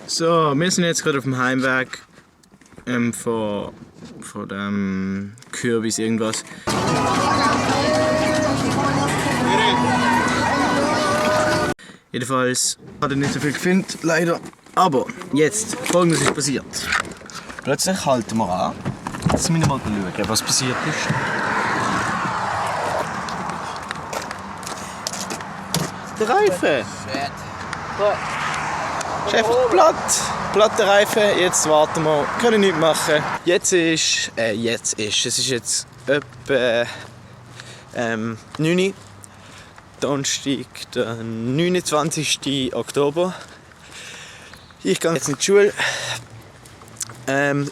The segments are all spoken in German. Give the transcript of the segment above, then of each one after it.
So, wir sind jetzt gerade auf dem Heimweg von dem Kürbis irgendwas. Jedenfalls hat er nicht so viel gefilmt, leider. Aber jetzt, Folgendes ist passiert. Plötzlich halten wir an. Jetzt müssen wir mal schauen, was passiert ist. Der Reifen! Ist einfach platt der Reifen. Jetzt warten wir, können nichts machen. Es ist jetzt etwa 9 Uhr. Donnerstag, der 29. Oktober. Ich gehe jetzt in die Schule.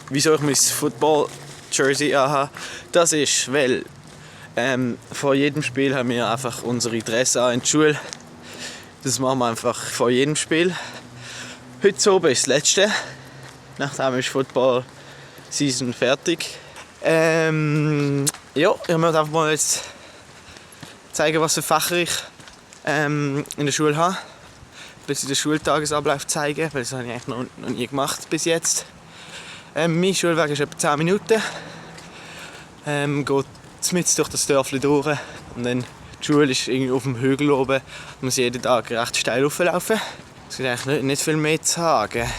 Wieso ich mein Football-Jersey anhabe? Das ist, weil vor jedem Spiel haben wir einfach unsere Dress an in der Schule. Das machen wir einfach vor jedem Spiel. Heute oben ist das letzte. Nachdem ist Football-Season fertig. Ja, ich möchte einfach mal jetzt zeigen, was für Fächer ich in der Schule habe. Ein bisschen den Schultagesablauf zeigen, weil das habe ich eigentlich noch nie gemacht bis jetzt. Mein Schulweg ist etwa 10 Minuten. Geht mitten durch das Dörfli durch. Und dann die Schule ist irgendwie auf dem Hügel oben. Man muss jeden Tag recht steil hochlaufen. Es gibt eigentlich nicht viel mehr zu sagen.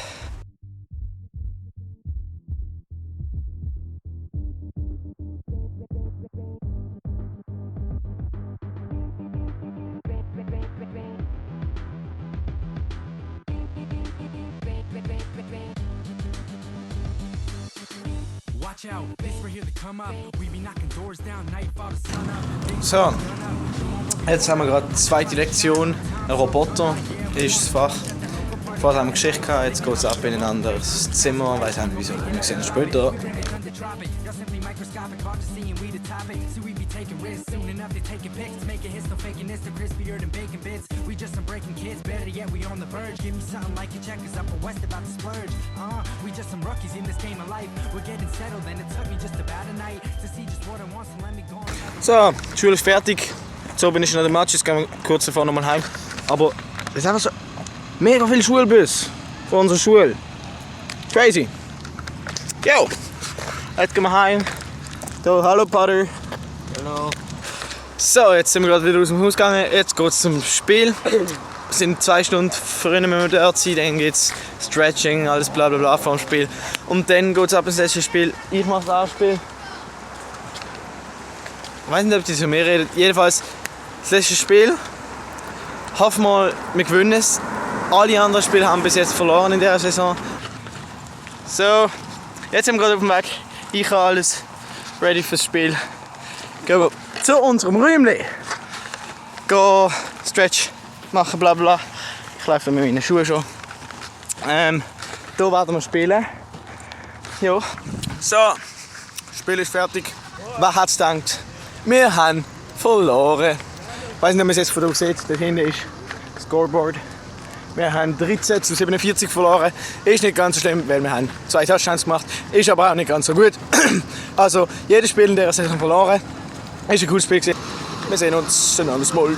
So, jetzt haben wir gerade die zweite Lektion. Ein Roboter ist das Fach. Vorher haben wir Geschichte gehabt, jetzt geht es ab in ein anderes Zimmer. Ich weiß nicht wieso, wir sehen uns später. So, die Schule ist fertig. Jetzt oben ist noch der Match, jetzt gehen wir kurz davor nochmal heim. Aber es ist einfach so mega viel Schulbus von unserer Schule. Crazy. Jo, jetzt gehen wir heim. Da, hallo Pater. Hallo. So, jetzt sind wir gerade wieder aus dem Haus gegangen. Jetzt geht es zum Spiel. Es sind 2 Stunden früher müssen wir dort sein. Dann geht es Stretching, alles bla bla bla vor dem Spiel. Und dann geht es ab ins letzte Spiel. Ich mache das Spiel. Ich weiß nicht, ob die zu mir redet. Jedenfalls, das letzte Spiel. Hoffen wir, wir gewinnen es. Alle anderen Spiele haben bis jetzt verloren in dieser Saison. So, jetzt sind wir gerade auf dem Weg. Ich habe alles ready fürs Spiel. Gehen wir zu unserem Räumchen. Gehen Stretch machen, bla bla. Ich laufe mit meinen Schuhen schon. Hier werden wir spielen. Ja. So, das Spiel ist fertig. Wer hat es gedacht? Wir haben verloren. Ich weiß nicht, ob man es jetzt von da sieht. Dort hinten ist das Scoreboard. Wir haben 13:47 verloren. Ist nicht ganz so schlimm, weil wir haben 2 Touchdowns gemacht. Ist aber auch nicht ganz so gut. Also, jedes Spiel in dieser Saison verloren. Ist ein cooles Spiel gewesen. Wir sehen uns in einem Mal.